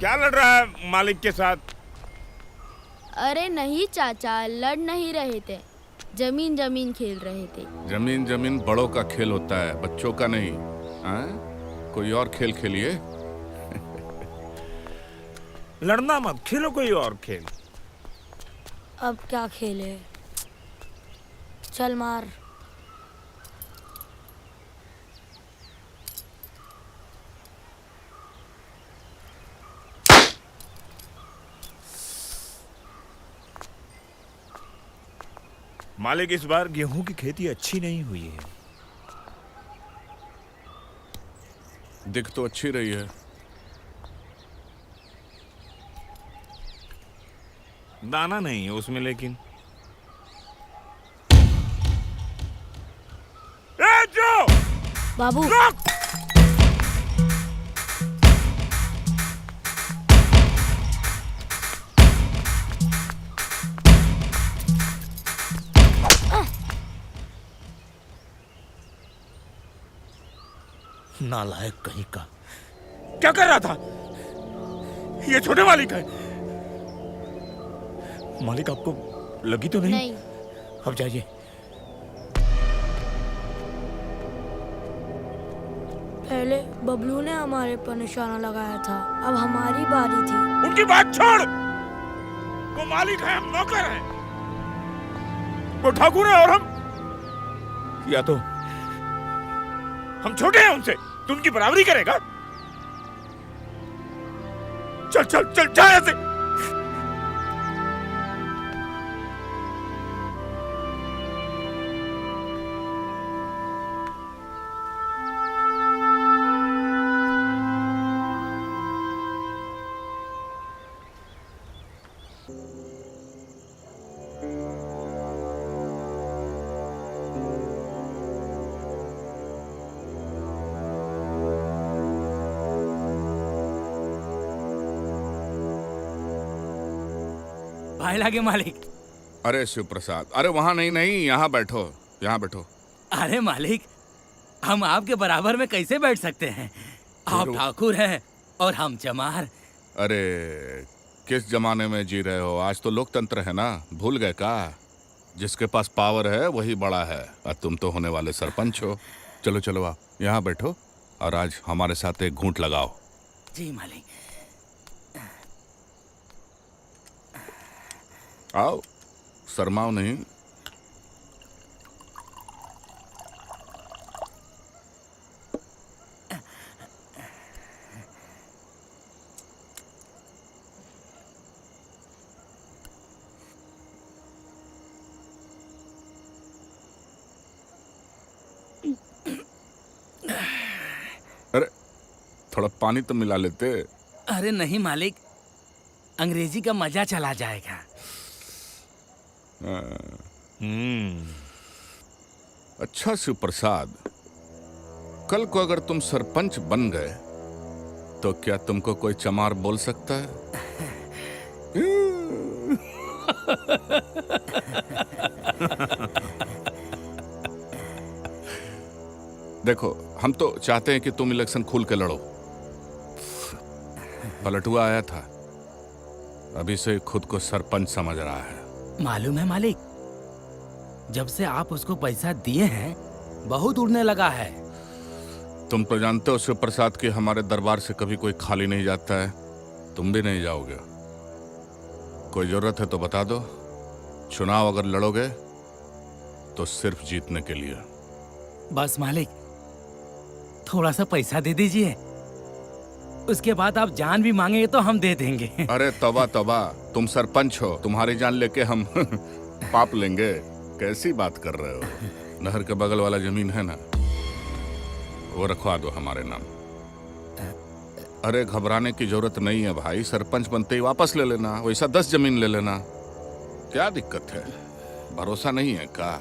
क्या लड़ रहा है मालिक के साथ? अरे नहीं चाचा, लड़ नहीं रहे थे, जमीन जमीन खेल रहे थे। जमीन जमीन बड़ों का खेल होता है, बच्चों का नहीं। हाँ? कोई और खेल खेलिए। लड़ना मत, खेलो कोई और खेल। अब क्या खेले? चल मार। मालिक, इस बार गेहूं की खेती अच्छी नहीं हुई है। दिख तो अच्छी रही है। दाना नहीं है उसमें, लेकिन जो बाबू रुक! नालायक कहीं का, क्या कर रहा था? ये छोटे मालिक है। मालिक, आपको लगी तो नहीं? नहीं। अब जाइए। पहले बबलू ने हमारे पर निशाना लगाया था, अब हमारी बारी थी। उनकी बात छोड़। वो मालिक है, हम नौकर हैं। वो ठाकुर है और हम, या तो हम छोटे हैं उनसे, तू उनकी बराबरी करेगा? चल चल चल, जा यहाँ से। भाई लागे मालिक। अरे शिव प्रसाद, अरे वहां नहीं नहीं, यहाँ बैठो, यहाँ बैठो। अरे मालिक, हम आपके बराबर में कैसे बैठ सकते हैं? आप ठाकुर हैं और हम चमार। अरे किस जमाने में जी रहे हो? आज तो लोकतंत्र है ना, भूल गए का? जिसके पास पावर है वही बड़ा है, और तुम तो होने वाले सरपंच हो। चलो चलो, आप यहाँ बैठो और आज हमारे साथ एक घूंट लगाओ। जी मालिक। आओ, शर्माओ नहीं। अरे थोड़ा पानी तो मिला लेते। अरे नहीं मालिक, अंग्रेजी का मजा चला जाएगा। अच्छा शिव प्रसाद, कल को अगर तुम सरपंच बन गए तो क्या तुमको कोई चमार बोल सकता है? देखो, हम तो चाहते हैं कि तुम इलेक्शन खुल के लड़ो। पलटुआ आया था, अभी से खुद को सरपंच समझ रहा है। मालूम है मालिक, जब से आप उसको पैसा दिए हैं बहुत उड़ने लगा है। तुम तो जानते हो शिव प्रसाद कि हमारे दरबार से कभी कोई खाली नहीं जाता है। तुम भी नहीं जाओगे। कोई जरूरत है तो बता दो। चुनाव अगर लड़ोगे तो सिर्फ जीतने के लिए। बस मालिक, थोड़ा सा पैसा दे दीजिए, उसके बाद आप जान भी मांगेंगे तो हम दे देंगे। अरे तौबा तौबा, तुम सरपंच हो, तुम्हारी जान लेके हम पाप लेंगे? कैसी बात कर रहे हो? नहर के बगल वाला जमीन है ना, वो रखवा दो हमारे नाम। अरे घबराने की जरूरत नहीं है भाई, सरपंच बनते ही वापस ले लेना, वैसा 10 जमीन ले लेना, क्या दिक्कत है? भरोसा नहीं है का?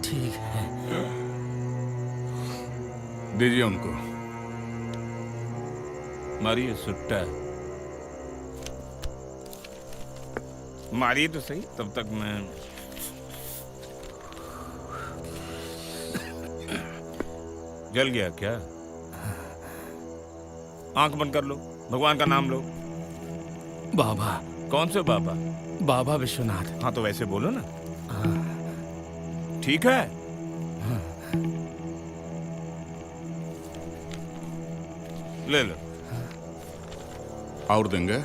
ठीक है। दीजिए उनको। मारिए सुट्टा। मारिए तो सही, तब तक मैं। जल गया क्या? आंख बंद कर लो, भगवान का नाम लो। बाबा, कौन से बाबा? बाबा विश्वनाथ। हाँ तो वैसे बोलो ना। हाँ। ठीक है। ले लो। और देंगे,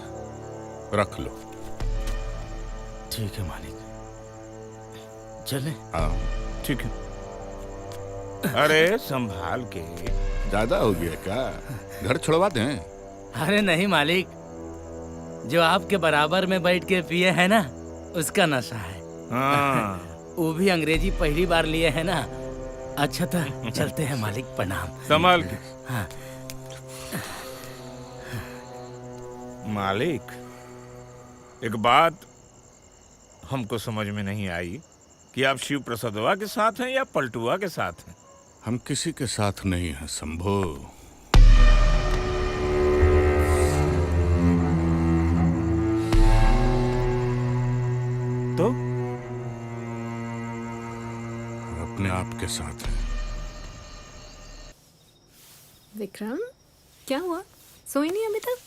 रख लो। ठीक है मालिक, चले। हाँ, ठीक है। अरे संभाल के। ज्यादा हो गया क्या? घर छुड़वा दें? अरे नहीं मालिक, जो आपके बराबर में बैठ के पिए है ना, उसका नशा है। हाँ। वो भी अंग्रेजी पहली बार लिए है ना। अच्छा तो चलते हैं मालिक, प्रणाम। संभाल के। हाँ। मालिक, एक बात हमको समझ में नहीं आई कि आप शिव प्रसादवा के साथ हैं या पलटुआ के साथ हैं? हम किसी के साथ नहीं हैं शंभू। तो अपने आप के साथ हैं। विक्रम, क्या हुआ? सोई नहीं अभी तक?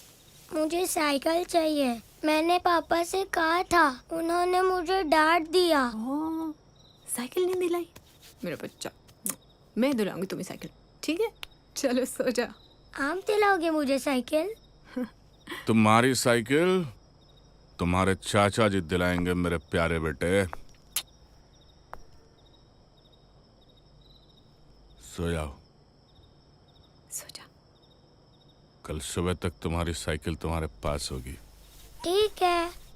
मुझे साइकिल चाहिए। मैंने पापा से कहा था, उन्होंने मुझे डांट दिया। ओह, साइकिल नहीं दिलाई? मेरा बच्चा, मैं दिलाऊंगी तुम्हें साइकिल, ठीक है? चलो सो जा। आप दिलाओगे मुझे साइकिल? तुम्हारी साइकिल तुम्हारे चाचा जी दिलाएंगे मेरे प्यारे बेटे। सो जाओ। सो जा। कल सुबह तक तुम्हारी साइकिल तुम्हारे पास होगी। ठीक है।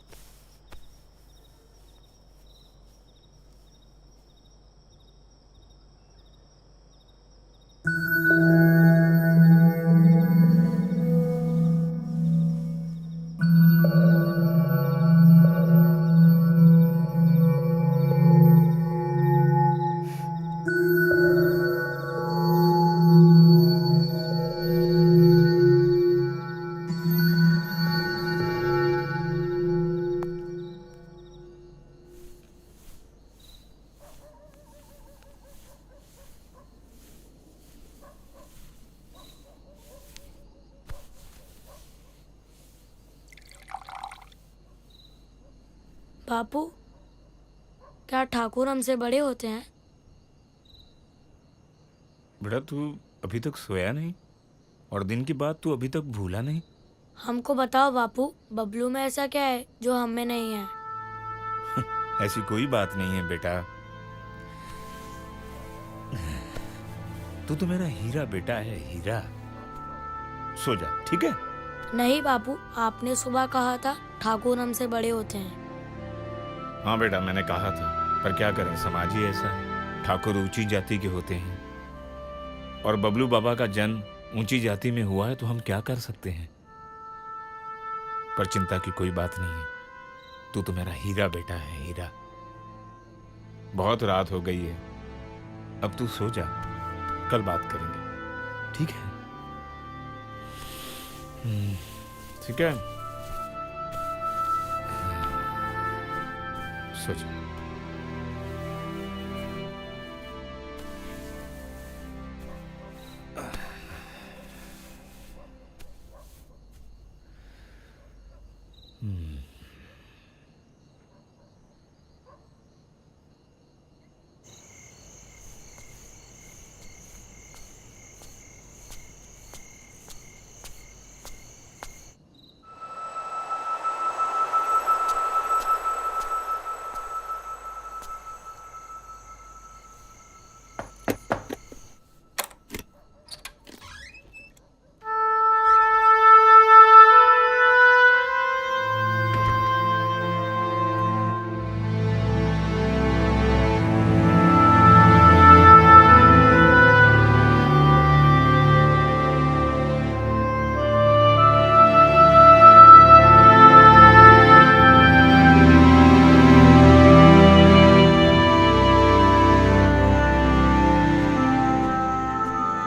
बापू, क्या ठाकुर हमसे बड़े होते हैं? बेटा तू अभी तक सोया नहीं और दिन की बात तू अभी तक भूला नहीं? हमको बताओ बापू, बबलू में ऐसा क्या है जो हम में नहीं है? ऐसी कोई बात नहीं है बेटा। तू तो मेरा हीरा बेटा है, हीरा। सो जा, ठीक है? नहीं बापू, आपने सुबह कहा था ठाकुर हमसे बड़े होते हैं। हाँ बेटा, मैंने कहा था, पर क्या करें, समाज ही ऐसा है। ठाकुर ऊंची जाति के होते हैं और बबलू बाबा का जन्म ऊंची जाति में हुआ है, तो हम क्या कर सकते हैं। पर चिंता की कोई बात नहीं है, तू तो मेरा हीरा बेटा है, हीरा। बहुत रात हो गई है, अब तू सो जा, कल बात करेंगे, ठीक है? ठीक है, सो जा।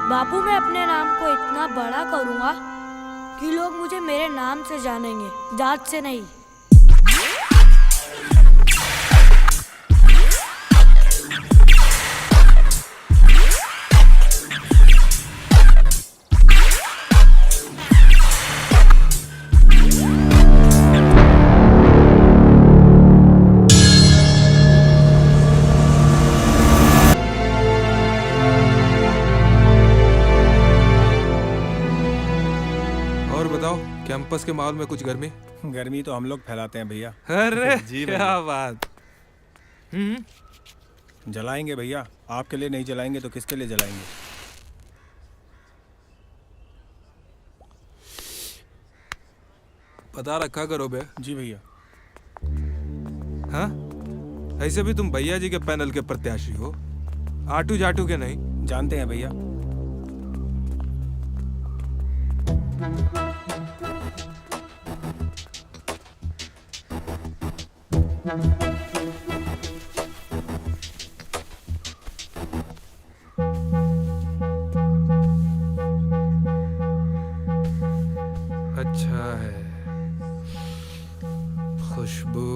बापू, मैं अपने नाम को इतना बड़ा करूंगा कि लोग मुझे मेरे नाम से जानेंगे, जात से नहीं। कैंपस के माहौल में कुछ गर्मी? गर्मी तो हम लोग फैलाते हैं भैया। अरे जी क्या बात। जलाएंगे भैया, आपके लिए नहीं जलाएंगे तो किसके लिए जलाएंगे? पता रखा करो बे। जी भैया। हाँ, ऐसे भी तुम भैया जी के पैनल के प्रत्याशी हो, आटू जाटू के नहीं। जानते हैं भैया। अच्छा है, खुशबू।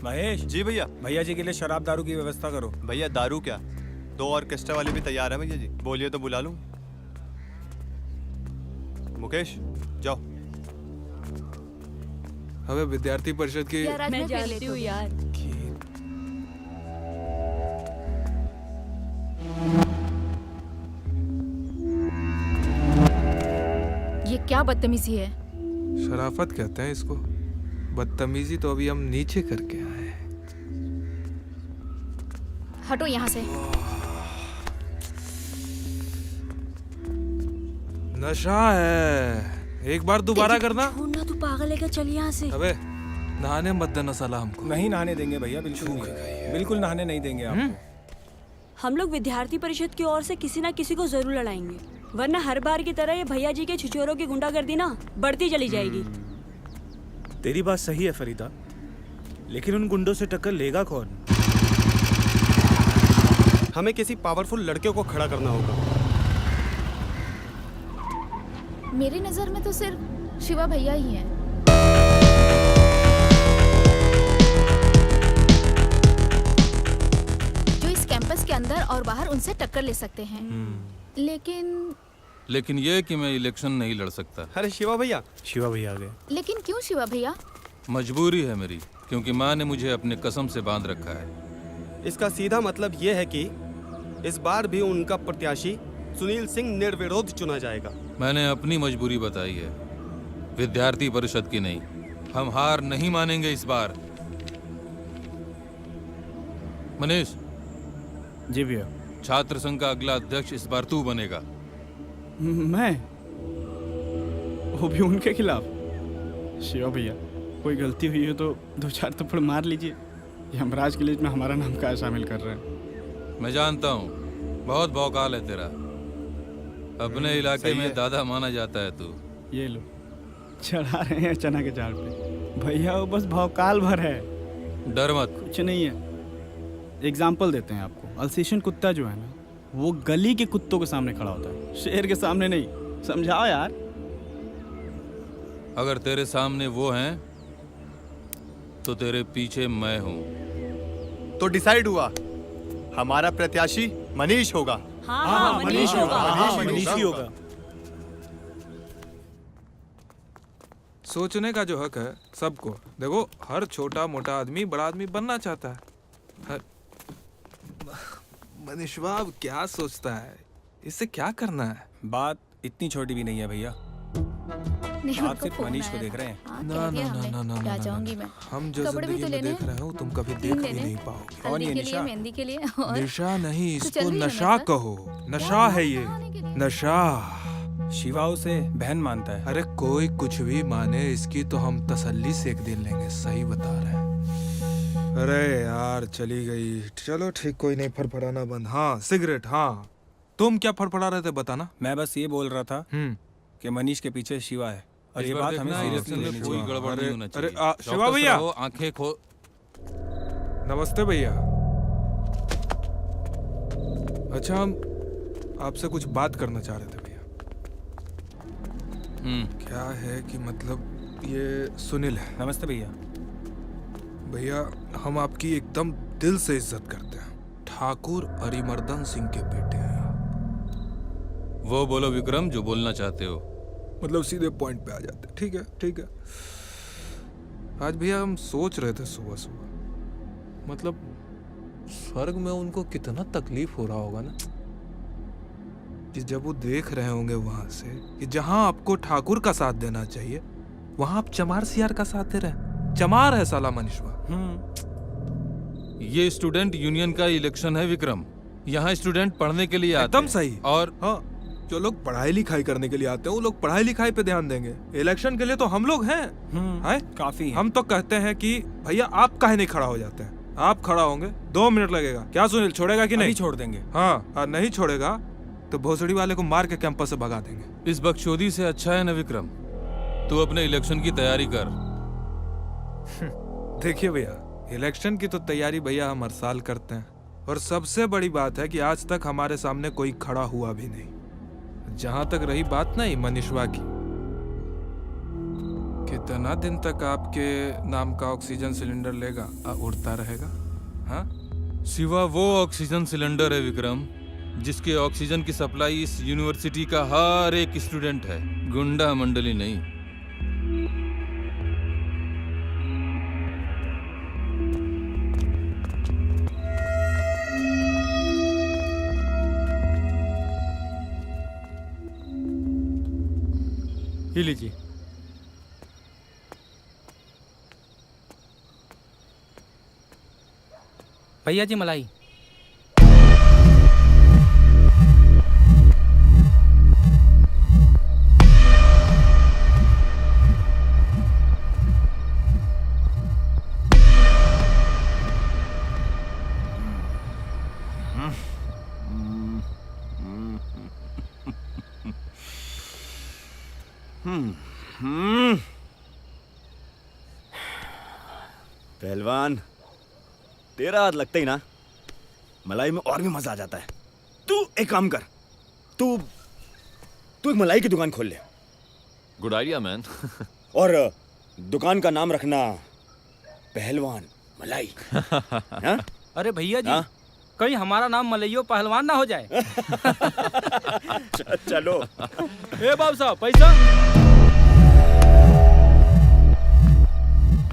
महेश जी भैया। भैया जी के लिए शराब दारू की व्यवस्था करो। भैया दारू क्या, 2 ऑर्केस्ट्रा वाले भी तैयार हैं भैया जी, बोलिए तो बुला लूं। मुकेश जाओ। हमें विद्यार्थी परिषद की मैं जानती हूँ यार। ये क्या बदतमीजी है? शराफत कहते हैं इसको, बदतमीजी तो अभी हम नीचे करके आए हैं। हटो यहाँ से। नशा है, एक बार दोबारा करना। छोड़ना, तू पागल है क्या? चल यहाँ से। अबे नहाने मत देना साला हमको। नहीं नहाने देंगे भैया, बिल्कुल नहीं, बिल्कुल नहाने नहीं देंगे आपको। हम लोग विद्यार्थी परिषद की ओर से किसी ना किसी को जरूर लड़ाएंगे, वरना हर बार की तरह ये भैया जी के छिछोरों की गुंडागर्दी ना बढ़ती चली जाएगी। तेरी बात सही है फरीदा, लेकिन उन गुंडों से टक्कर लेगा कौन? हमें किसी पावरफुल लड़के को खड़ा करना होगा। मेरी नजर में तो सिर्फ शिवा भैया ही हैं। जो इस कैंपस के अंदर और बाहर उनसे टक्कर ले सकते हैं। लेकिन ये कि मैं इलेक्शन नहीं लड़ सकता। अरे शिवा भैया। शिवा भैया आ गए। लेकिन क्यों शिवा भैया? मजबूरी है मेरी, क्योंकि माँ ने मुझे अपने कसम से बांध रखा है। इसका सीधा मतलब ये है कि इस बार भी उनका प्रत्याशी सुनील सिंह निर्विरोध चुना जाएगा। मैंने अपनी मजबूरी बताई है, विद्यार्थी परिषद की नहीं। हम हार नहीं मानेंगे इस बार। मनीष। जी भैया। छात्र संघ का अगला अध्यक्ष इस बार तू बनेगा। मैं? वो भी उनके खिलाफ? शिवा भैया, कोई गलती हुई है तो 2-4 थप्पड़ मार लीजिए। यमराज की लिस्ट में हमारा नाम क्या शामिल कर रहे हैं? मैं जानता हूँ, बहुत भौकाल है तेरा। अपने इलाके में दादा माना जाता है तू। ये लो, चढ़ा रहे हैं चना के झाड़ पे। भैया वो बस भौकाल भर है, डर मत। कुछ नहीं है। एग्जाम्पल देते हैं आपको। अल्सेशियन कुत्ता जो है ना, वो गली के कुत्तों के सामने खड़ा होता है, शेर के सामने नहीं। समझाओ यार। अगर तेरे सामने वो हैं, तो तेरे पीछे मैं हूँ। तो डिसाइड हुआ, हमारा प्रत्याशी मनीष होगा। हाँ, मनीष होगा। मनीष ही होगा। सोचने का जो हक है सबको। देखो, हर छोटा मोटा आदमी बड़ा आदमी बनना चाहता है। मनीषवा अब क्या सोचता है, इससे क्या करना है? बात इतनी छोटी भी नहीं है भैया। नहीं, आप उनको सिर्फ फोन मनीष को आया देख था। रहे हैं। हाँ, ना कह ना दिया ना हमने। ना ना क्या ना, चाहूंगी ना। मैं? हम जो कपड़े भी जिंदगी तो में लेने देख हैं। रहे हो तुम कभी तीन देख भी लेने नहीं हैं। पाओगे। कौन हल्दी ये के लिए, निशा? मेहंदी के लिए और निशा नहीं, तो इसको चल भी जाना नशा था। कहो। नशा है ये, नशा। शिवा उसे बहन मानता है। अरे कोई कुछ भी माने, इसकी तो हम तसल्ली से एक दिन लेंगे। सही बता रहे हैं। अरे यार चली गई, चलो ठीक, कोई नहीं। फड़फड़ाना बंद। हाँ सिगरेट। हाँ तुम क्या फड़फड़ा रहे थे बताना? मैं बस ये बोल रहा था कि मनीष के पीछे शिवा है, और ये बात हमें सीरियसली लेनी कोई चाहिए। गड़बड़ नहीं होना चाहिए। अरे शिवा भैया, आंखें खो। नमस्ते भैया। अच्छा, हम आपसे कुछ बात करना चाह रहे थे भैया। क्या है कि मतलब ये सुनील है। नमस्ते भैया। भैया हम आपकी एकदम दिल से इज्जत करते हैं। ठाकुर अरिमर्दन सिंह के बेटे हैं। वो बोलो विक्रम जो बोलना चाहते हो। मतलब सीधे पॉइंट पे आ जाते हैं। ठीक है ठीक है। आज भैया हम सोच रहे थे सुबह सुबह, मतलब स्वर्ग में उनको कितना तकलीफ हो रहा होगा ना। कि जब वो देख रहे होंगे वहां से कि जहां आपको ठाकुर का साथ देना चाहिए वहां आप चमार सियार का साथ दे रहे हैं। चमार है साला मनीषवा। ये स्टूडेंट यूनियन का इलेक्शन है विक्रम। यहाँ स्टूडेंट पढ़ने के लिए आते एकदम हैं। सही। और हाँ, जो लोग पढ़ाई लिखाई करने के लिए आते हैं वो लोग पढ़ाई लिखाई पे ध्यान देंगे। इलेक्शन के लिए तो हम लोग हैं। काफी हम तो कहते हैं कि भैया आप काहे नहीं खड़ा हो जाते हैं। आप खड़ा होंगे 2 मिनट लगेगा। क्या सुनील छोड़ेगा कि नहीं? छोड़ देंगे। हाँ, और नहीं छोड़ेगा तो भोसड़ी वाले को मार के कैंपस से भगा देंगे। इस बकचोदी से अच्छा है ना विक्रम, तू अपने इलेक्शन की तैयारी कर। देखिए भैया, इलेक्शन की तो तैयारी भैया हम हर साल करते हैं, और सबसे बड़ी बात है कि आज तक हमारे सामने कोई खड़ा हुआ भी नहीं। जहां तक रही बात नहीं मनीषवा की, कितना दिन तक आपके नाम का ऑक्सीजन सिलेंडर लेगा और उड़ता रहेगा? हाँ, सिवा वो ऑक्सीजन सिलेंडर है विक्रम जिसके ऑक्सीजन की सप्लाई इस यूनिवर्सिटी का हर एक स्टूडेंट है, गुंडा मंडली नहीं। ये लीजिए। भैया जी मलाई। पहलवान, तेरा हाथ लगता ही ना मलाई में और भी मजा आ जाता है। तू एक काम कर, तू एक मलाई की दुकान खोल ले। Good idea man. और दुकान का नाम रखना पहलवान मलाई। हाँ? अरे भैया जी, कहीं हमारा नाम मलइयो पहलवान ना हो जाए। चलो। ए बाबू साहब, पैसा।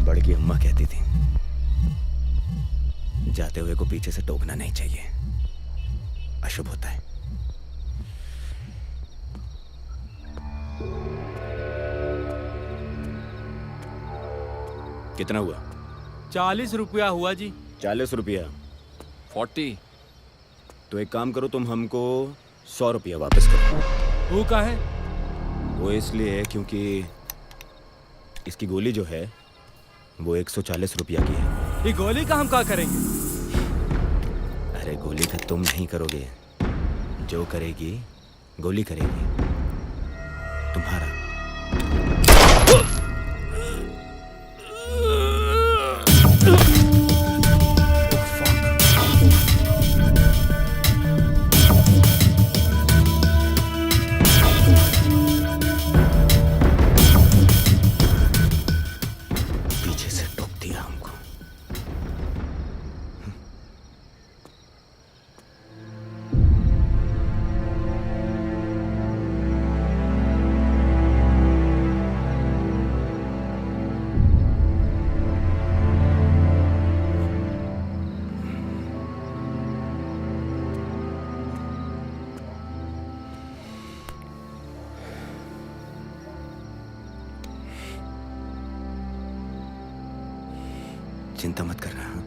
बड़की अम्मा कहती थी जाते हुए को पीछे से टोकना नहीं चाहिए, अशुभ होता है। कितना हुआ? 40 रुपया हुआ जी। 40 रुपया? 40। तो एक काम करो, तुम हमको 100 रुपया वापस करो। वो का है? वो इसलिए क्योंकि इसकी गोली जो है वो 140 रुपया की है। ये गोली का हम क्या करेंगे? अरे गोली का तुम नहीं करोगे, जो करेगी गोली करेगी तुम्हारा। पीछे से टोक दिया हमको। चिंता मत करना। हाँ?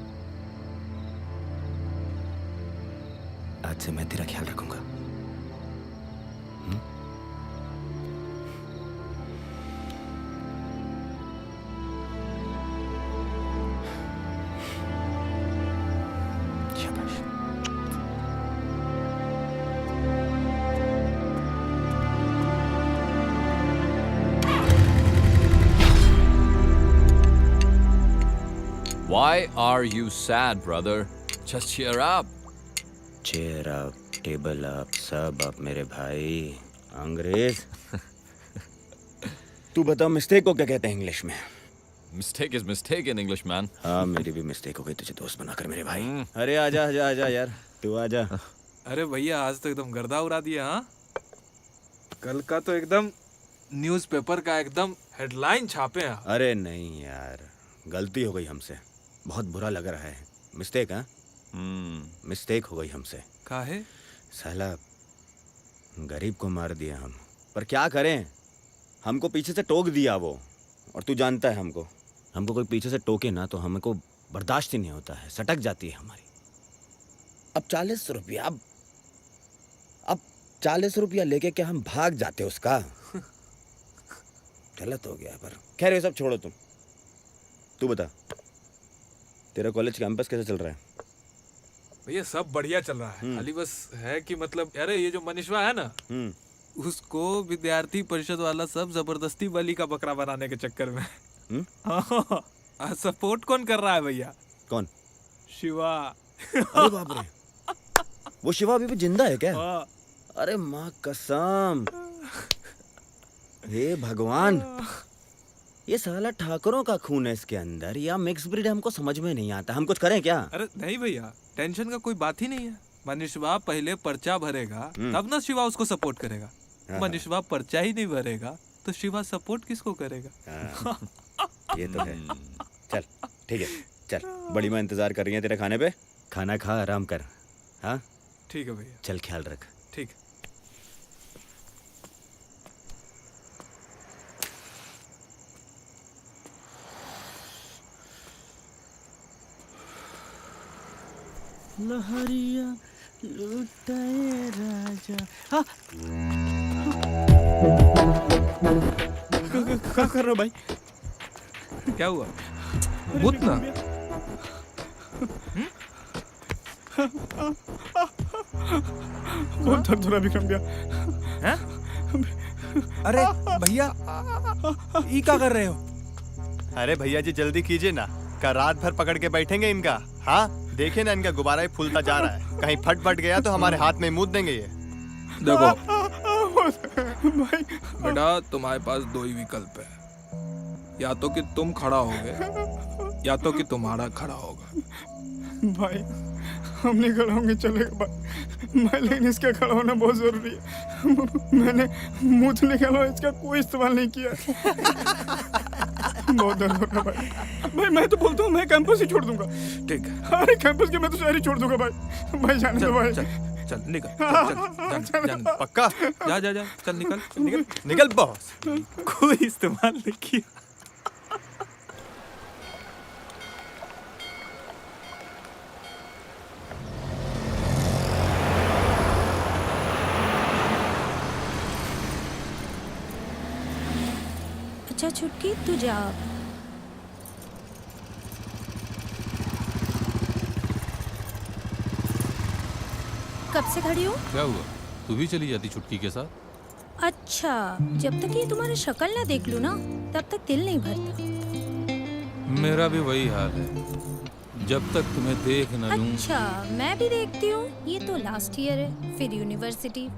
आज से मैं तेरा ख्याल रखूंगा। शाबाश। Why are you sad, brother? Just cheer up. Cheer up, table up, सब अप मेरे भाई। अंग्रेज। तू बता मिस्टेक को क्या कहते हैं इंग्लिश में? Mistake is mistake in English, man. हाँ, मेरी भी मिस्टेक हो गई तुझे दोस्त बनाकर मेरे भाई। अरे आजा आजा आजा यार, तू आजा। अरे भैया, आज तो एकदम गर्दा उड़ा दिया। हाँ, कल का तो एकदम न्यूज़पेपर का एकदम हेडलाइन छापे हैं। अरे नहीं यार, गलती हो गई हमसे, बहुत बुरा लग रहा है। मिस्टेक? हाँ, मिस्टेक हो गई हमसे। काहे? साला गरीब को मार दिया हम, पर क्या करें, हमको पीछे से टोक दिया वो। और तू जानता है हमको कोई पीछे से टोके ना तो हमको बर्दाश्त ही नहीं होता है, सटक जाती है हमारी। अब 40 रुपया, अब 40 रुपया लेके क्या हम भाग जाते उसका? गलत हो गया, पर खैर ये सब छोड़ो। तू बता, तेरा कॉलेज कैंपस कैसे चल रहा है? भैया सब बढ़िया चल रहा है, खाली बस है कि मतलब अरे ये जो मनीषवा है ना, उसको विद्यार्थी परिषद वाला सब जबरदस्ती बलि का बकरा बनाने के चक्कर में। सपोर्ट कौन कर रहा है भैया? कौन? शिवा। अरे बाप रे, वो शिवा अभी भी जिंदा है क्या? हाँ। अरे माँ कसम, हे भगवान, ये साला ठाकुरों का खून है इसके अंदर या मिक्स ब्रीड, हमको समझ में नहीं आता। हम कुछ करें क्या? अरे नहीं भैया, टेंशन का कोई बात ही नहीं है। मनीषवा पहले पर्चा भरेगा तब ना शिवा उसको सपोर्ट करेगा। मनीषवा पर्चा ही नहीं भरेगा तो शिवा सपोर्ट किसको करेगा? ये तो है। चल ठीक है, चल, बड़ी माँ इंतजार कर रही है तेरे खाने पे, खाना खा, आराम कर। हाँ ठीक है भैया, चल ख्याल रख। ठीक है। लहरिया लुटाए राजा। हाँ क्या कर रहे हो भाई? क्या हुआ? मुत ना। बहुत दर्द हो रहा विक्रम भैया। हैं? अरे भैया, ये क्या कर रहे हो? अरे भैया जी जल्दी कीजिए ना, का रात भर पकड़ के बैठेंगे इनका। हाँ देखिए ना, इनका गुब्बारा ही फूलता जा रहा है, कहीं फट गया तो हमारे हाथ में मुद देंगे ये। देखो बेटा, तुम्हारे पास दो ही विकल्प है, या तो कि तुम खड़ा होगे या तो कि तुम्हारा खड़ा होगा। भाई हम नहीं खड़ा होंगे, चलेगा भाई। मैं लेकिन इसका खड़ा होना बहुत जरूरी है। मैंने मुंह निकाला, इसका कोई इस्तेमाल नहीं किया। बहुत दर्द हो रहा भाई। भाई मैं तो बोलता हूँ मैं कैंपस ही छोड़ दूंगा। ठीक है। अरे कैंपस के मैं तो शहर ही छोड़ दूंगा भाई। भाई जाने दो भाई। चल निकल, चल जान, पक्का? जा चल निकल निकल बॉस। कोई इस्तेमाल नहीं किया। अच्छा छुटकी, तू जा। कब से खड़ी हो? क्या हुआ, तू भी चली जाती छुटकी के साथ? अच्छा, जब तक ये तुम्हारी शक्ल ना देख लूं ना तब तक दिल नहीं भरता। मेरा भी वही हाल है, जब तक तुम्हें देख न लूं। अच्छा, मैं भी देखती हूँ। ये तो लास्ट ईयर है, फिर यूनिवर्सिटी,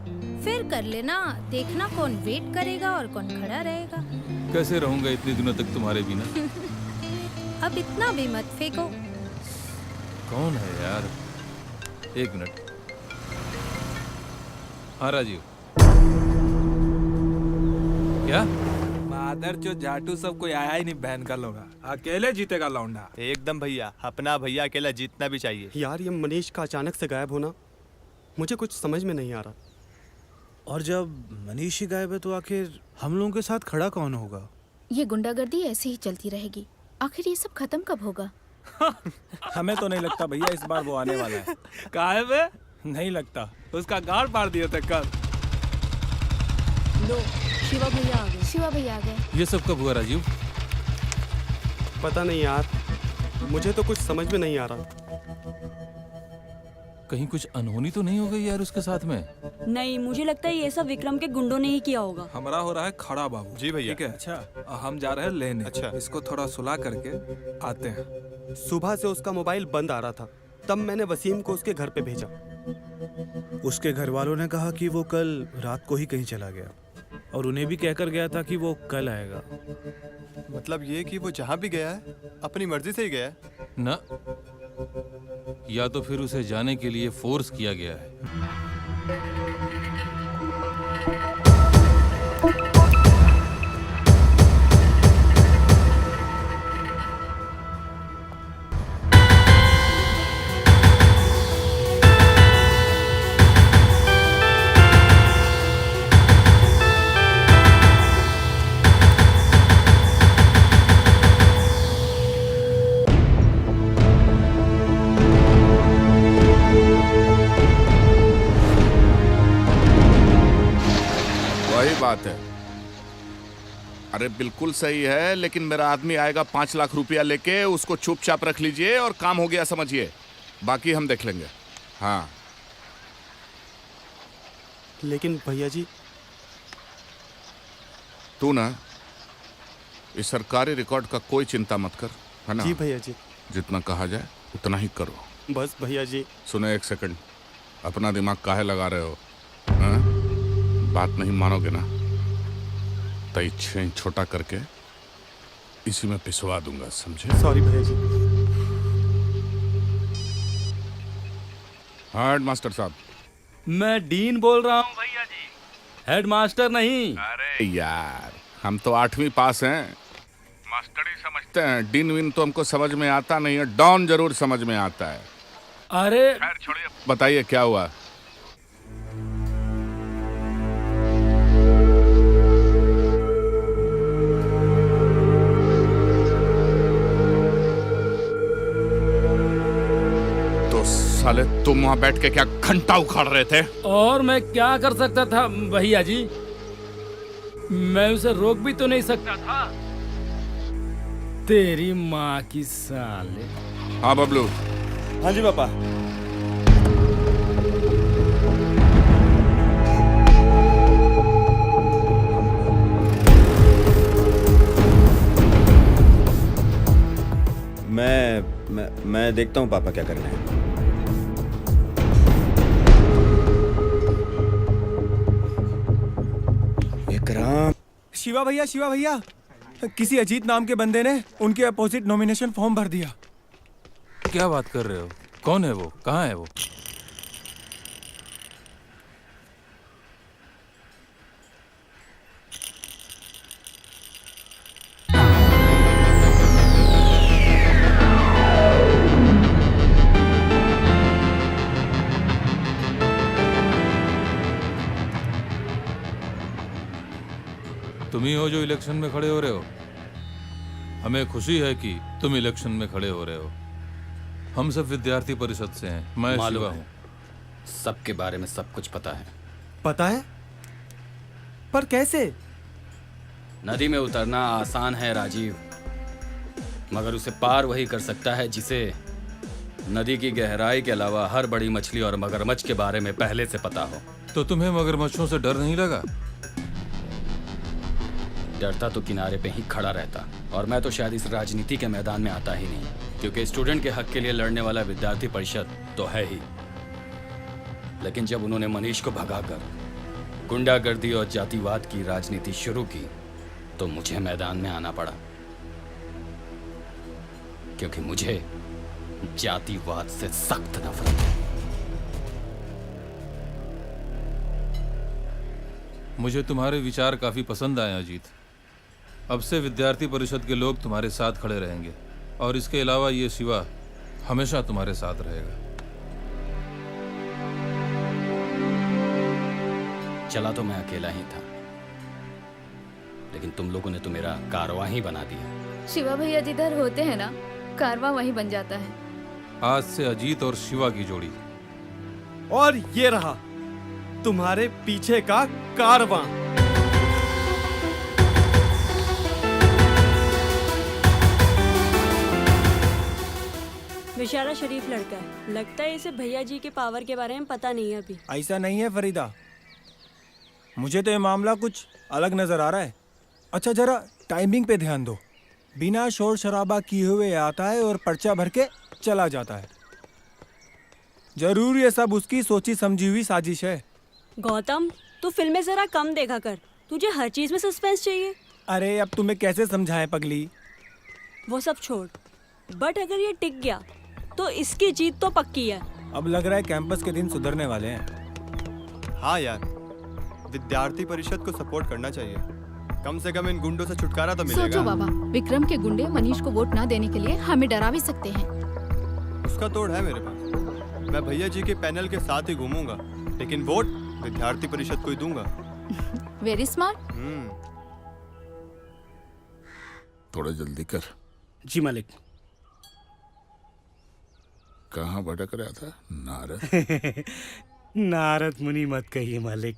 फिर कर लेना। देखना कौन वेट करेगा और कौन खड़ा रहेगा। कैसे रहूंगा इतने दिनों तक तुम्हारे बिना? अब इतना भी मत फेंको। कौन है यार? एक मिनट। हाँ राजीव। क्या? मादर जो जाटू सब कोई आया ही नहीं, बहन का लौंडा अकेले जीतेगा लौंडा। एकदम भैया, अपना भैया अकेला जीतना भी चाहिए। यार ये मनीष का अचानक से गायब होना मुझे कुछ समझ में नहीं आ रहा। और जब मनीष ही गायब है तो आखिर हम लोगों के साथ खड़ा कौन होगा? ये गुंडागर्दी ऐसे ही चलती रहेगी, आखिर ये सब खत्म कब होगा? हमें तो नहीं लगता भैया इस बार वो आने वाला है। गायब है? नहीं लगता, उसका गाड़ पार दिया था कल। लो, शिवा भैया आ गए। शिवा भैया आ गए। ये सब कब हुआ राजीव? पता नहीं यार, मुझे तो कुछ समझ में नहीं आ रहा। कहीं कुछ अनहोनी तो नहीं हो गई यार उसके साथ में? नहीं, मुझे लगता है ये सब विक्रम के गुंडों ने ही किया होगा। हमारा हो रहा है खड़ा बाबू। जी भैया। ठीक है। अच्छा, हम जा रहे हैं लेने। अच्छा, इसको थोड़ा सुला करके आते हैं। सुबह से उसका मोबाइल बंद आ रहा था, तब मैंने वसीम को उसके घर पे भेजा। उसके घर वालों ने कहा कि वो कल रात को ही कहीं चला गया और उन्हें भी कहकर गया था कि वो कल आएगा। मतलब ये कि वो जहाँ भी गया है अपनी मर्जी से ही गया है ना, या तो फिर उसे जाने के लिए फोर्स किया गया है। बात है? अरे बिल्कुल सही है, लेकिन मेरा आदमी आएगा 5 लाख रुपया लेके, उसको चुपचाप रख लीजिए और काम हो गया समझिए। बाकी हम देख लेंगे। हाँ। लेकिन भैया जी। तू ना इस सरकारी रिकॉर्ड का कोई चिंता मत कर, है ना? जी भैया जी। जितना कहा जाए उतना ही करो। बस भैया जी। सुनो एक सेकंड, अपना दिमाग काहे लगा रहे हो? हाँ? बात नहीं मानोगे ना तो इच्छे छोटा करके इसी में पिसवा दूंगा, समझे? सॉरी भैया जी। हाँ हेडमास्टर साहब। मैं डीन बोल रहा हूँ भैया जी, हेडमास्टर नहीं। अरे यार, हम तो 8वीं पास हैं, मास्टर ही समझते हैं। डीन विन तो हमको समझ में आता नहीं है, डॉन जरूर समझ में आता है। अरे खैर छोड़िए, बताइए क्या हुआ? साले तुम वहां बैठ के क्या घंटा उखाड़ रहे थे? और मैं क्या कर सकता था भैया जी, मैं उसे रोक भी तो नहीं सकता था। तेरी माँ की साले। हाँ बबलू। हाँ जी पापा। मैं देखता हूँ पापा क्या करना है। शिवा भैया, किसी अजीत नाम के बंदे ने उनके अपोजिट नॉमिनेशन फॉर्म भर दिया। क्या बात कर रहे हो? कौन है वो? कहाँ है वो? तुम ही हो जो इलेक्शन में खड़े हो रहे हो। हमें खुशी है कि तुम इलेक्शन में खड़े हो रहे हो। हम सब विद्यार्थी परिषद से हैं। मैं शिवा हूँ। सबके बारे में सब कुछ पता है। पता है? पर कैसे? नदी में उतरना आसान है राजीव, मगर उसे पार वही कर सकता है जिसे नदी की गहराई के अलावा हर बड़ी मछली और मगरमच्छ के बारे में पहले से पता हो। तो तुम्हें मगरमच्छों से डर नहीं लगा? डरता तो किनारे पे ही खड़ा रहता, और मैं तो शायद इस राजनीति के मैदान में आता ही नहीं, क्योंकि स्टूडेंट के हक के लिए लड़ने वाला विद्यार्थी परिषद तो है ही। लेकिन जब उन्होंने मनीष को भगाकर गुंडागर्दी और जातिवाद की राजनीति शुरू की तो मुझे मैदान में आना पड़ा, क्योंकि मुझे जातिवाद से सख्त नफरत है। मुझे तुम्हारे विचार काफी पसंद आए अजीत। अब से विद्यार्थी परिषद के लोग तुम्हारे साथ खड़े रहेंगे, और इसके अलावा ये शिवा हमेशा तुम्हारे साथ रहेगा। चला तो मैं अकेला ही था, लेकिन तुम लोगों ने तो मेरा कारवां ही बना दिया। शिवा भैया जिधर होते हैं ना, कारवां वहीं बन जाता है। आज से अजीत और शिवा की जोड़ी। और ये रहा तुम्हारे पीछे का कारवां। बेचारा शरीफ लड़का है, लगता है इसे भैया जी के पावर के बारे में पता नहीं है अभी। ऐसा नहीं है फरीदा, मुझे तो ये मामला कुछ अलग नजर आ रहा है। अच्छा जरा टाइमिंग पे ध्यान दो। बिना शोर शराबा किए हुए आता है और पर्चा भर के चला जाता है। जरूर ये सब उसकी सोची समझी हुई साजिश है। गौतम, तू फिल्में जरा कम देखा कर, तुझे हर चीज में सस्पेंस चाहिए। अरे अब तुम्हें कैसे समझाएं पगली। वो सब छोड़, बट अगर ये टिक गया तो इसकी जीत तो पक्की है। अब लग रहा है कैंपस के दिन सुधरने वाले हैं। हाँ यार, विद्यार्थी परिषद को सपोर्ट करना चाहिए। कम से कम इन गुंडों से छुटकारा तो मिलेगा। सोचो बाबा, विक्रम के गुंडे मनीष को वोट ना देने के लिए हमें डरा भी सकते हैं। उसका तोड़ है मेरे पास। मैं भैया जी के पैनल के साथ ही घूमूंगा, लेकिन वोट विद्यार्थी परिषद को ही दूंगा। Very smart. थोड़ा जल्दी कर। जी मालिक। कहाँ भटक रहा था? नारद। नारद मुनि मत कहिए मालिक,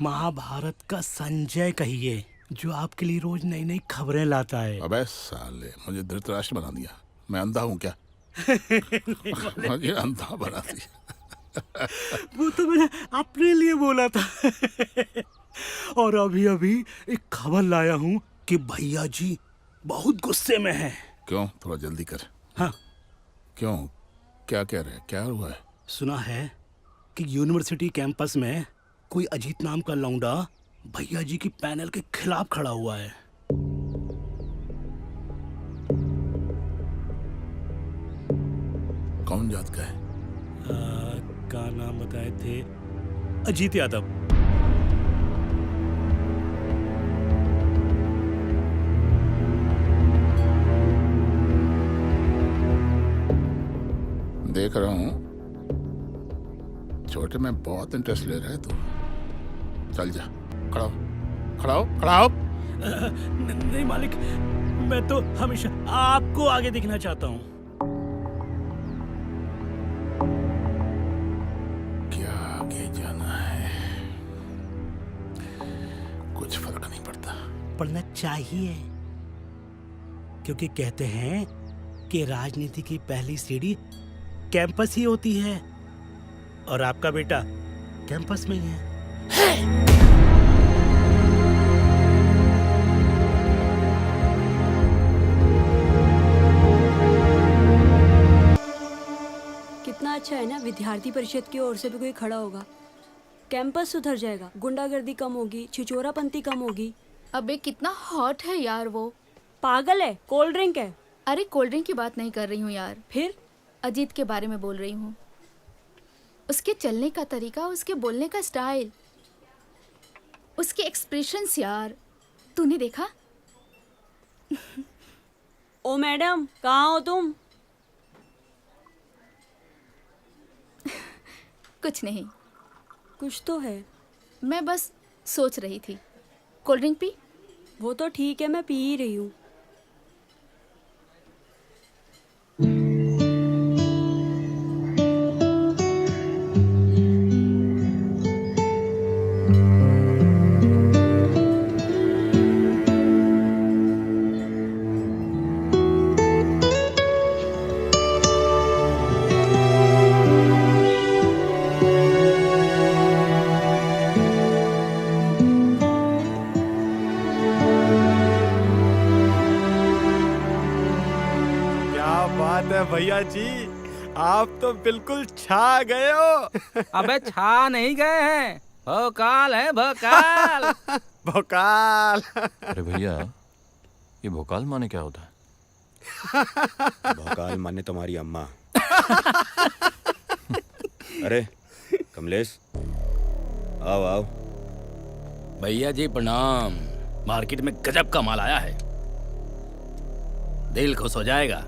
महाभारत का संजय कहिए, जो आपके लिए रोज नई नई खबरें लाता है। अबे साले, मुझे धृतराष्ट्र बना दिया। मैं अंधा हूँ क्या? मुझे अंधा बना दिया। वो तो मैंने अपने लिए बोला था। और अभी अभी एक खबर लाया हूँ कि भैया जी बहुत गुस्से में हैं। क्यों? थोड़ा जल्दी कर। हाँ। क्यों? क्या कह रहे हैं? क्या हुआ है? सुना है कि यूनिवर्सिटी कैंपस में कोई अजीत नाम का लौंडा भैया जी की पैनल के खिलाफ खड़ा हुआ है। कौन जात का है? का नाम बताए थे, अजीत यादव। देख रहा हूँ छोटे में बहुत इंटरेस्ट ले रहा है तू। चल जा, खड़ा हो, खड़ा हो, खड़ा हो। नहीं मालिक, मैं तो हमेशा आपको आगे दिखना चाहता हूँ। क्या आगे जाना है? कुछ फर्क नहीं पड़ता। पढ़ना चाहिए, क्योंकि कहते हैं कि राजनीति की पहली सीढ़ी कैंपस ही होती है, और आपका बेटा कैंपस में ही है। कितना अच्छा है ना, विद्यार्थी परिषद की ओर से भी कोई खड़ा होगा, कैंपस सुधर जाएगा, गुंडागर्दी कम होगी, छिछोरापंती कम होगी। अबे कितना हॉट है यार वो। पागल है, कोल्ड ड्रिंक है। अरे कोल्ड ड्रिंक की बात नहीं कर रही हूँ यार, फिर अजीत के बारे में बोल रही हूँ। उसके चलने का तरीका, उसके बोलने का स्टाइल, उसके एक्सप्रेशंस यार, तूने देखा? ओ मैडम, कहाँ हो तुम? कुछ नहीं। कुछ तो है। मैं बस सोच रही थी। Cold drink P? वो तो ठीक है, मैं पी ही रही हूँ। भैया जी, आप तो बिल्कुल छा गए हो। अबे छा नहीं गए हैं, भोकाल है, भोकाल। भोकाल। अरे भैया, ये भोकाल माने क्या होता है? भोकाल माने तुम्हारी अम्मा। अरे कमलेश, आओ आओ। भैया जी प्रणाम। मार्केट में गजब का माल आया है, दिल खुश हो जाएगा।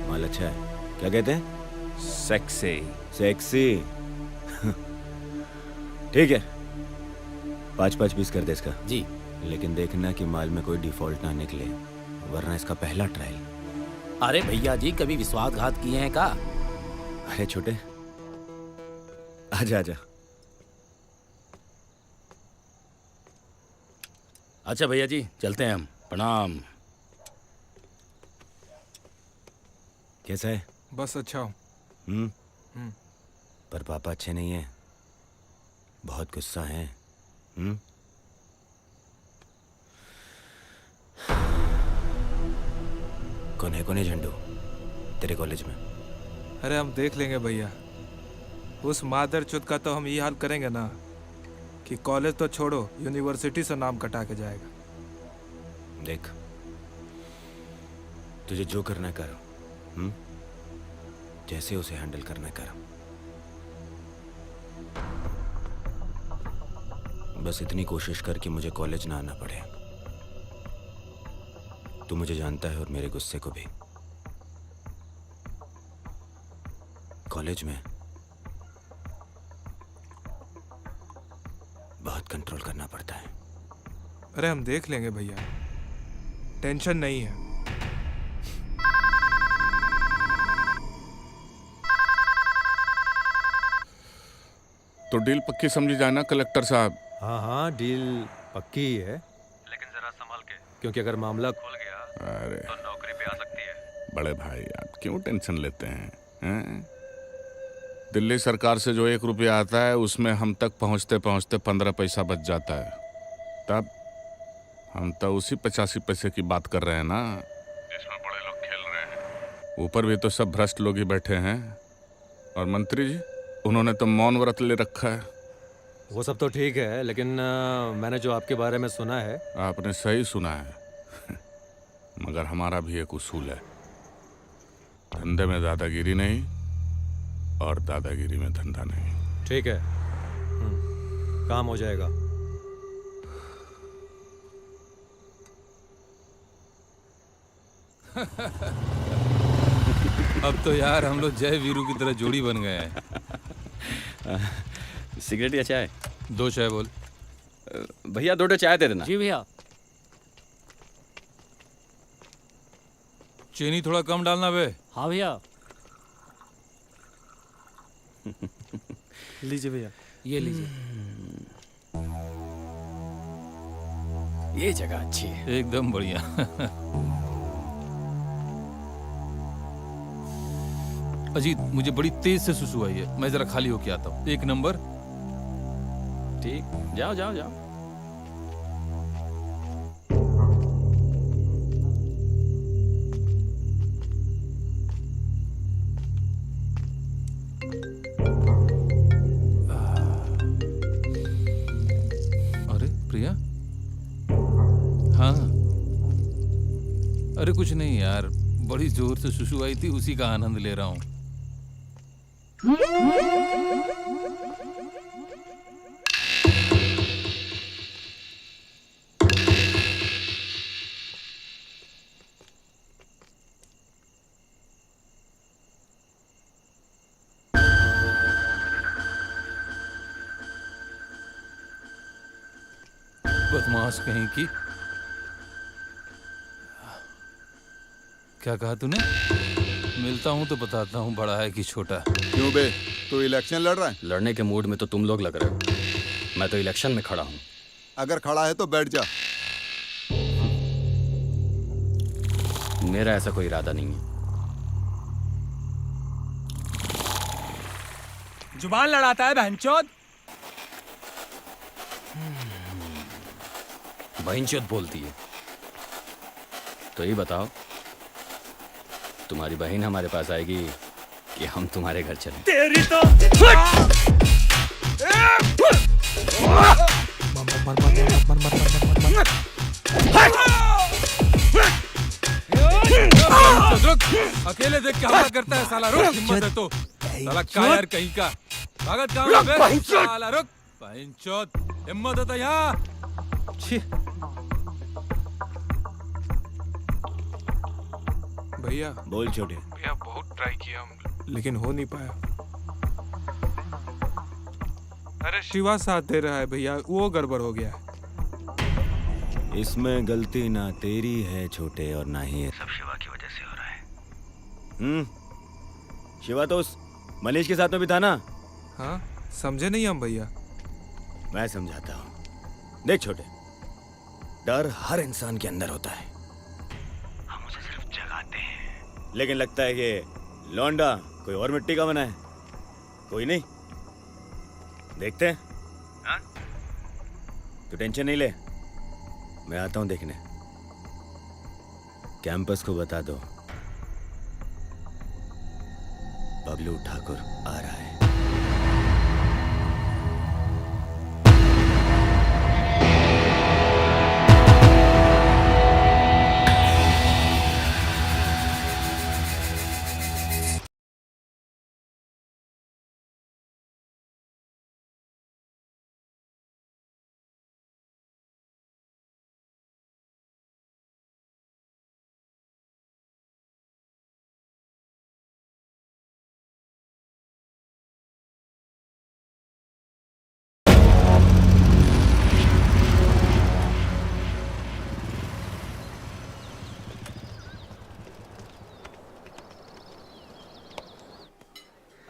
माल अच्छा है। क्या कहते हैं? सेक्सी। सेक्सी। ठीक है, 5-5 पीस कर दे इसका। जी। लेकिन देखना कि माल में कोई डिफॉल्ट ना निकले, वरना इसका पहला ट्रायल। अरे भैया जी, कभी विश्वासघात किए हैं का? अरे छोटे, आजा आजा। अच्छा भैया जी, चलते हैं हम। प्रणाम। कैसा है? बस अच्छा हूँ। पर पापा अच्छे नहीं हैं, बहुत गुस्सा हैं। कौन है झंडू तेरे कॉलेज में? अरे हम देख लेंगे भैया, उस मादरचोद का तो हम ये हाल करेंगे ना कि कॉलेज तो छोड़ो, यूनिवर्सिटी से नाम कटा के जाएगा। देख, तुझे जो करना है करो, जैसे उसे हैंडल करना है करो। बस इतनी कोशिश कर कि मुझे कॉलेज ना आना पड़े। तू मुझे जानता है और मेरे गुस्से को भी। कॉलेज में बहुत कंट्रोल करना पड़ता है। अरे हम देख लेंगे भैया, टेंशन नहीं है। तो डील पक्की समझी जाए ना कलेक्टर साहब। हाँ हाँ, डील पक्की ही है, लेकिन जरा संभाल के, क्योंकि अगर मामला खुल गया अरे तो नौकरी पे आ सकती है। बड़े भाई आप क्यों टेंशन लेते हैं? दिल्ली सरकार से जो 1 रुपया आता है उसमें हम तक पहुंचते पहुंचते 15 पैसा बच जाता है। तब हम तो उसी 85 पैसे की बात कर रहे हैं ना, जिसमें बड़े लोग खेल रहे हैं। ऊपर भी तो सब भ्रष्ट लोग ही बैठे हैं। और मंत्री जी, उन्होंने तो मौन व्रत ले रखा है। वो सब तो ठीक है, लेकिन मैंने जो आपके बारे में सुना है। आपने सही सुना है। मगर हमारा भी एक उसूल है, धंधे में दादागिरी नहीं और दादागिरी में धंधा नहीं। ठीक है, काम हो जाएगा। अब तो यार हम लोग जय वीरू की तरह जोड़ी बन गए हैं। सिगरेट या चाय? 2 चाय बोल। भैया 2 चाय दे देना। जी भैया। चीनी थोड़ा कम डालना बे। हाँ भैया। लीजिए भैया। ये लीजिए। ये जगह अच्छी है। एकदम बढ़िया। अजीत, मुझे बड़ी तेज से सुसु आई है, मैं जरा खाली होके आता हूँ। 1 नंबर। ठीक, जाओ जाओ जाओ। अरे प्रिया। हाँ, अरे कुछ नहीं यार, बड़ी जोर से सुसु आई थी, उसी का आनंद ले रहा हूँ। बदमाश कहीं की। क्या कहा तूने? मिलता हूं तो बताता हूं बड़ा है कि छोटा। क्यों बे, तू इलेक्शन लड़ रहा है? लड़ने के मूड में तो तुम लोग लग रहे हो। मैं तो इलेक्शन में खड़ा हूं। अगर खड़ा है तो बैठ जा। मेरा ऐसा कोई इरादा नहीं है। जुबान लड़ाता है बहनचोद। बहनचोद बोलती है। तो ये बताओ, तुम्हारी बहन हमारे पास आएगी कि हम तुम्हारे घर चलें? तेरी तो रुक, अकेले देख के हमला करता है साला। रुक, हिम्मत है तो। साला कायर कहीं का। भागत कहाँ है बे? साला रुक। बहनचोद, हिम्मत है तो यहाँ। भैया। बोल छोटे। भैया बहुत ट्राई किया हम, लेकिन हो नहीं पाया। अरे शिवा साथ दे रहा है भैया, वो गड़बड़ हो गया है। इसमें गलती ना तेरी है छोटे, और ना ही सब शिवा की वजह से हो रहा है। शिवा तो उस मनीष के साथ में भी था ना? हाँ, समझे नहीं हम भैया। मैं समझाता हूँ। देख छोटे, डर हर इंसान के अंदर होता है, हम उसे सिर्फ जगाते हैं। लेकिन लगता है कि लौंडा कोई और मिट्टी का बना है। कोई नहीं, देखते हैं। हाँ? तू टेंशन नहीं ले, मैं आता हूं देखने। कैंपस को बता दो बबलू ठाकुर आ रहा है।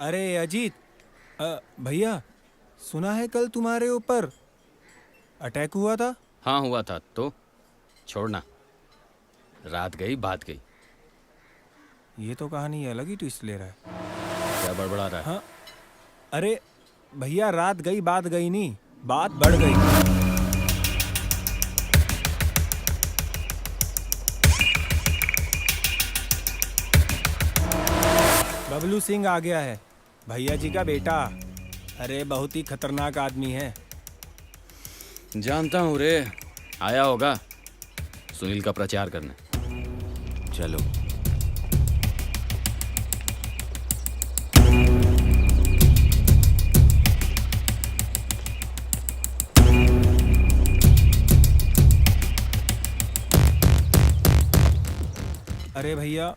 अरे अजीत, भैया सुना है कल तुम्हारे ऊपर अटैक हुआ था? हाँ हुआ था, तो छोड़ना, रात गई बात गई। ये तो कहानी अलग ही ट्विस्ट ले रहा है। क्या बड़बड़ा रहा है? हाँ, अरे भैया रात गई बात गई नहीं, बात बढ़ गई। बबलू सिंह आ गया है, भैया जी का बेटा। अरे बहुत ही खतरनाक आदमी है। जानता हूँ रे, आया होगा सुनील का प्रचार करने। चलो। अरे भैया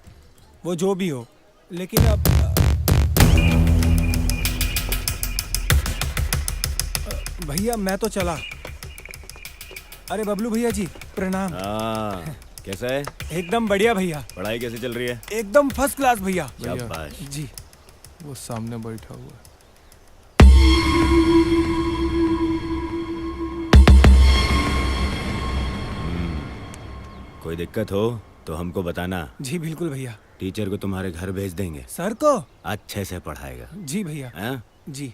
वो जो भी हो, लेकिन अब भैया मैं तो चला। अरे बबलू भैया जी प्रणाम। कैसा है? एकदम बढ़िया भैया। पढ़ाई कैसे चल रही है? एकदम फर्स्ट क्लास भैया। शाबाश। जी। वो सामने बैठा हुआ है। कोई दिक्कत हो तो हमको बताना। जी बिल्कुल भैया। टीचर को तुम्हारे घर भेज देंगे। सर को? अच्छे से पढ़ाएगा। जी भैया। हाँ? जी।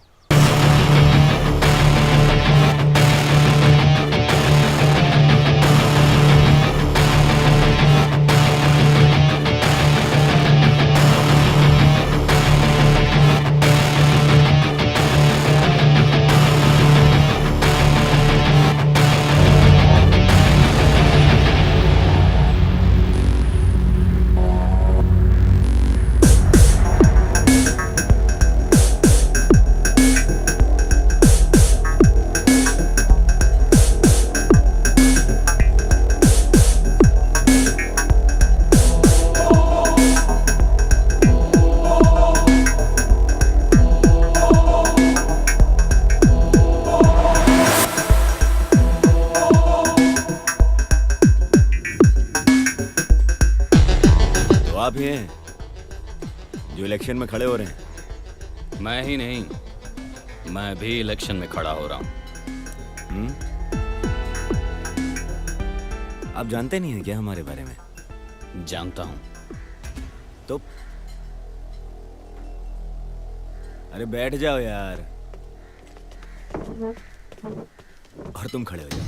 आप ही हैं जो इलेक्शन में खड़े हो रहे हैं? मैं ही नहीं, मैं भी इलेक्शन में खड़ा हो रहा हूँ। आप जानते नहीं हैं क्या हमारे बारे में? जानता हूँ। तो अरे बैठ जाओ यार, और तुम खड़े हो जाओ।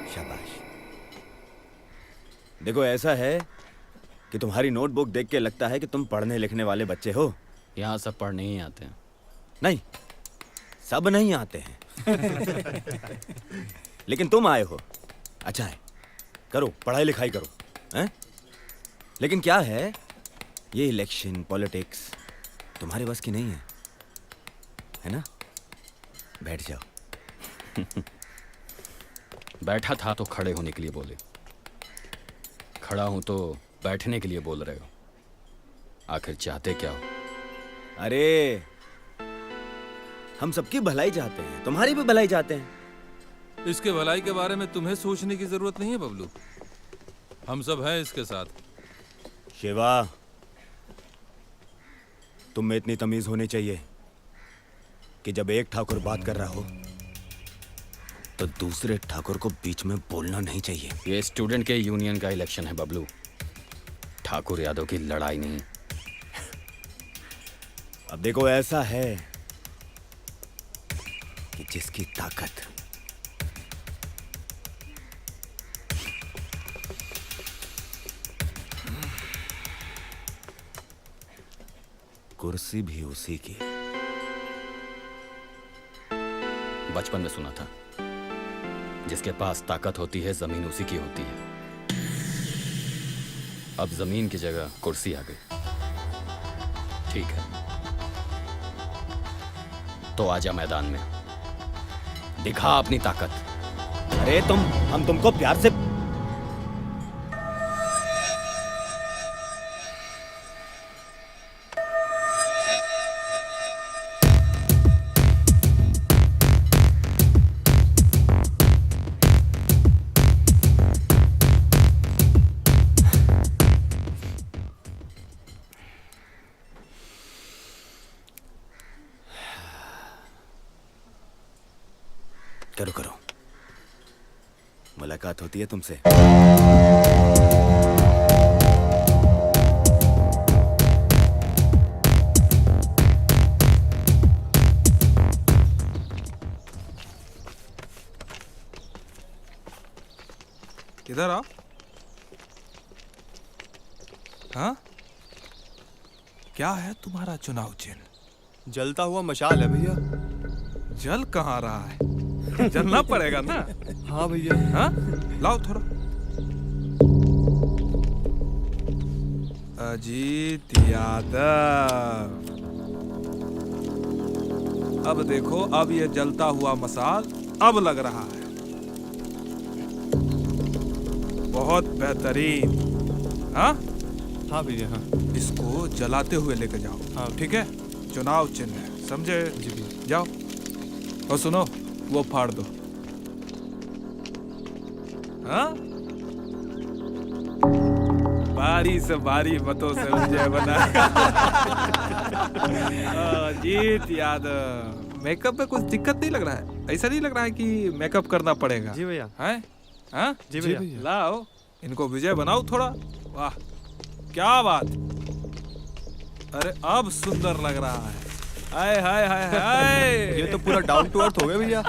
शाबाश। देखो ऐसा है कि तुम्हारी नोटबुक देख के लगता है कि तुम पढ़ने लिखने वाले बच्चे हो। यहाँ सब पढ़ने ही आते हैं। नहीं, सब नहीं आते हैं। लेकिन तुम आए हो, अच्छा है, करो पढ़ाई लिखाई करो, हैं? लेकिन क्या है, ये इलेक्शन पॉलिटिक्स तुम्हारे बस की नहीं है ना? बैठ जाओ। बैठा था तो खड़े होने के लिए बोले, खड़ा हूं तो बैठने के लिए बोल रहे हो। आखिर चाहते क्या हो? अरे हम सबकी भलाई चाहते हैं, तुम्हारी भी भलाई चाहते हैं। इसके भलाई के बारे में तुम्हें सोचने की जरूरत नहीं है बबलू, हम सब हैं इसके साथ। शिवा, तुम में इतनी तमीज होनी चाहिए कि जब एक ठाकुर बात कर रहा हो तो दूसरे ठाकुर को बीच में बोलना नहीं चाहिए। ये स्टूडेंट के यूनियन का इलेक्शन है बबलू, ठाकुर यादव की लड़ाई नहीं। अब देखो ऐसा है कि जिसकी ताकत कुर्सी भी उसी की। बचपन में सुना था, जिसके पास ताकत होती है जमीन उसी की होती है। अब जमीन की जगह कुर्सी आ गई। ठीक है, तो आजा मैदान में, दिखा अपनी ताकत। अरे हम तुमको प्यार से करो करो, मुलाकात होती है तुमसे। इधर आओ। हाँ, क्या है तुम्हारा चुनाव चिन्ह? जलता हुआ मशाल है भैया। जल कहाँ रहा है? जलना पड़ेगा ना। हाँ भैया। हाँ, लाओ थोड़ा। अजीत यादव, अब देखो, अब ये जलता हुआ मसाल अब लग रहा है। बहुत बेहतरीन। हाँ हाँ भैया हाँ। इसको जलाते हुए लेके जाओ। हाँ ठीक है, चुनाव चिन्ह है, समझे? जी भैया। जाओ और सुनो, वो फाड़ दो। हाँ, बारी से बारी मतों से विजय बना। अजीत यादव, मेकअप में कुछ दिक्कत नहीं लग रहा है? ऐसा नहीं लग रहा है कि मेकअप करना पड़ेगा? जी भैया। हैं? हाँ? जी भैया। लाओ, इनको विजय बनाओ थोड़ा। वाह, क्या बात। अरे अब सुंदर लग रहा है। हाय हाय हाय हाय। ये तो पूरा डाउन टू अर्थ हो गया भैया।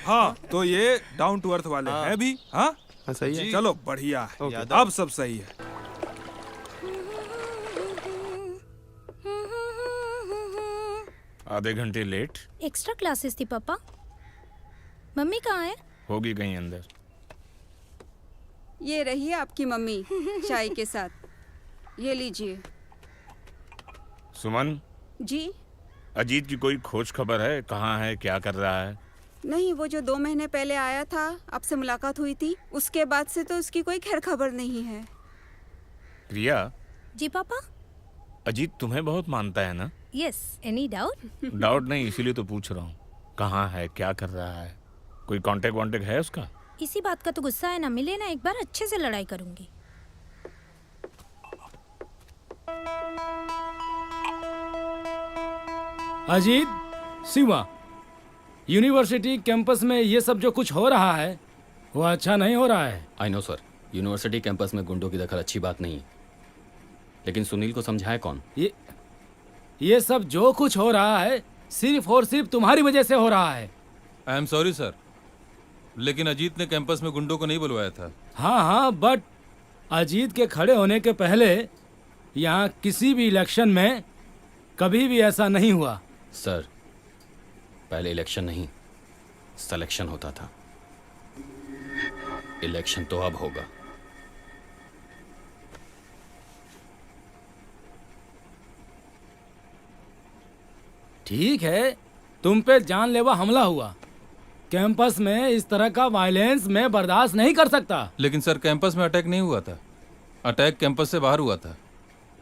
हाँ, तो ये डाउन टू अर्थ वाले हैं भी। हाँ सही है। चलो बढ़िया है, अब सब सही है। आधे घंटे लेट। एक्स्ट्रा क्लासेस थी पापा। मम्मी कहाँ है? होगी कहीं अंदर। ये रही आपकी मम्मी चाय के साथ। ये लीजिए। सुमन जी? अजीत की कोई खोज खबर है? कहाँ है, क्या कर रहा है? नहीं, वो जो 2 महीने पहले आया था, आपसे मुलाकात हुई थी, उसके बाद से तो उसकी कोई खैर खबर नहीं है। प्रिया। जी पापा। अजीत तुम्हें बहुत मानता है ना? Yes, any doubt? डाउट नहीं, इसीलिए तो पूछ रहा हूँ। कहाँ है, क्या कर रहा है? कोई कांटेक्ट वांटेक्ट है उसका? इसी बात का तो गुस्सा है ना, मिले ना एक बार, अच्छे से लड़ाई करूंगी। अजीत, शिवा, यूनिवर्सिटी कैंपस में ये सब जो कुछ हो रहा है वो अच्छा नहीं हो रहा है। I know sir, university campus में गुंडों की दखल अच्छी बात नहीं है, लेकिन सुनील को समझाए कौन? ये सब जो कुछ हो रहा है सिर्फ और सिर्फ तुम्हारी वजह से हो रहा है। आई एम सॉरी सर, लेकिन अजीत ने कैंपस में गुंडों को नहीं बुलवाया था। हाँ हाँ, बट अजीत के खड़े होने के पहले यहाँ किसी भी इलेक्शन में कभी भी ऐसा नहीं हुआ। सर, पहले इलेक्शन नहीं, सिलेक्शन होता था। इलेक्शन तो अब होगा। ठीक है, तुम पे जानलेवा हमला हुआ। कैंपस में इस तरह का वायलेंस मैं बर्दाश्त नहीं कर सकता। लेकिन सर, कैंपस में अटैक नहीं हुआ था। अटैक कैंपस से बाहर हुआ था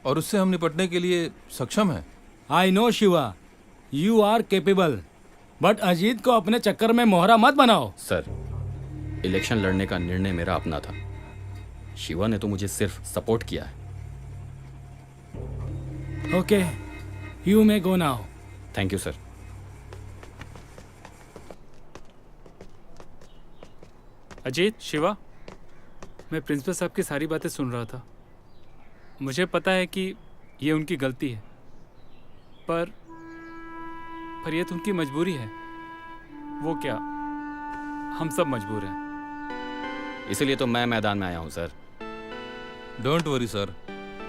और उससे हम निपटने के लिए सक्षम हैं। I know Shiva, you are capable, but Ajit को अपने चक्कर में मोहरा मत बनाओ। सर, इलेक्शन लड़ने का निर्णय मेरा अपना था। शिवा ने तो मुझे सिर्फ सपोर्ट किया है। Okay, you may go now. Thank you sir. Ajit, Shiva, मैं प्रिंसिपल साहब की सारी बातें सुन रहा था। मुझे पता है कि ये उनकी गलती है, पर ये तो उनकी मजबूरी है। वो क्या, हम सब मजबूर हैं। इसीलिए तो मैं मैदान में आया हूँ सर। डोंट वरी सर,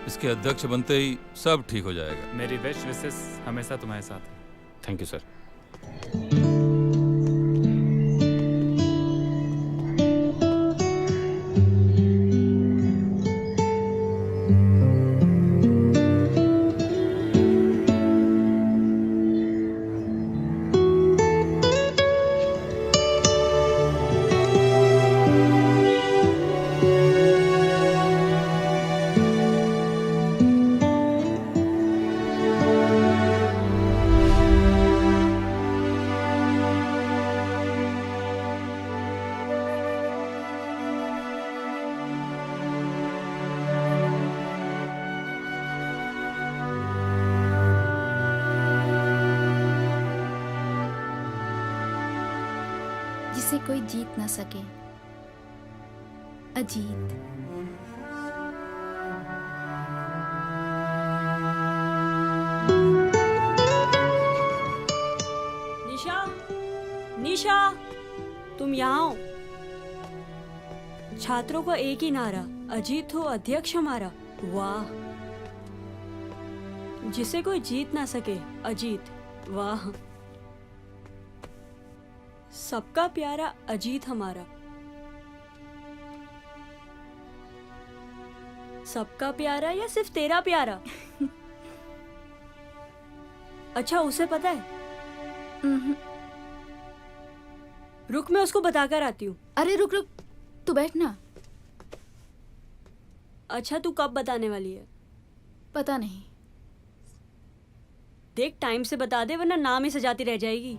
इसके अध्यक्ष बनते ही सब ठीक हो जाएगा। मेरी बेस्ट विशेस हमेशा तुम्हारे साथ है। Thank you sir. जिसे कोई जीत ना सके, अजीत। निशा, निशा, तुम यहाँ हो। छात्रों का एक ही नारा, अजीत हो अध्यक्ष हमारा। वाह, जिसे कोई जीत ना सके, अजीत। वाह, सबका प्यारा अजीत हमारा। सबका प्यारा या सिर्फ तेरा प्यारा? अच्छा, उसे पता है? रुक, मैं उसको बताकर आती हूँ। अरे रुक रुक, तू बैठ ना। अच्छा, तू कब बताने वाली है? पता नहीं। देख, टाइम से बता दे, वरना नाम ही सजाती रह जाएगी।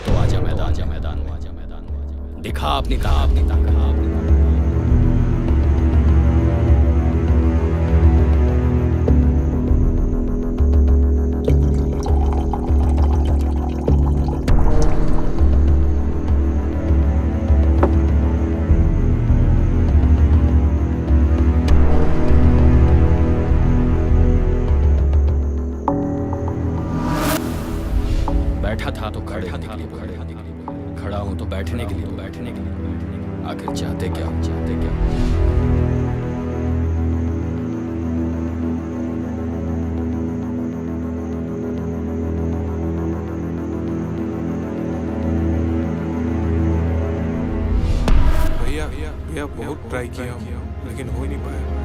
तो आजा मैदान में, दिखा अपनी ताकत। बैठा था तो खड़े होने के लिए, खड़ा हूं तो बैठने के लिए, आखिर चाहते क्या? भैया बहुत ट्राई किया लेकिन हो ही नहीं पाया।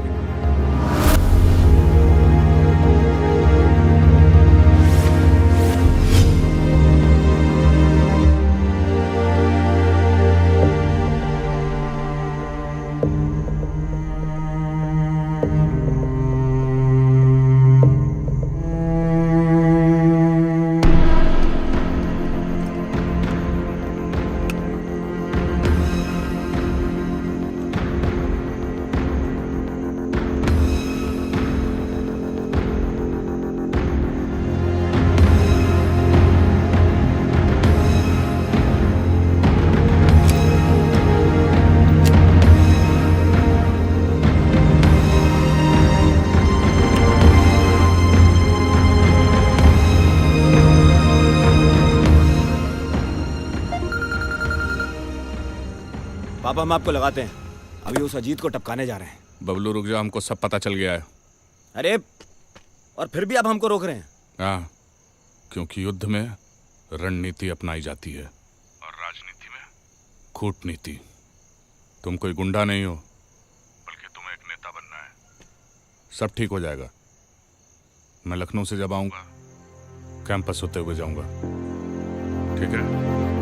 पापा, हम आपको लगाते हैं। अभी उस अजीत को टपकाने जा रहे हैं। बबलू रुक जा, हमको सब पता चल गया है। अरे, और फिर भी आप हमको रोक रहे हैं? हाँ, क्योंकि युद्ध में रणनीति अपनाई जाती है और राजनीति में कूटनीति। तुम कोई गुंडा नहीं हो, बल्कि तुम्हें एक नेता बनना है। सब ठीक हो जाएगा। मैं लखनऊ से जब आऊंगा कैंपस होते हुए जाऊंगा, ठीक है?